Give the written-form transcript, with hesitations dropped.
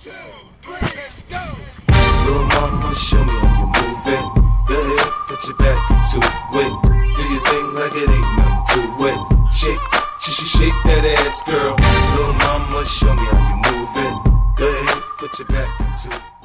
2, 3, let's go. Little mama, show me how you move it. Go ahead, put your back into it. Do your thing like it ain't nothing to it. Shake that ass, girl. Little mama, show me how you move it. Go ahead, put your back into it.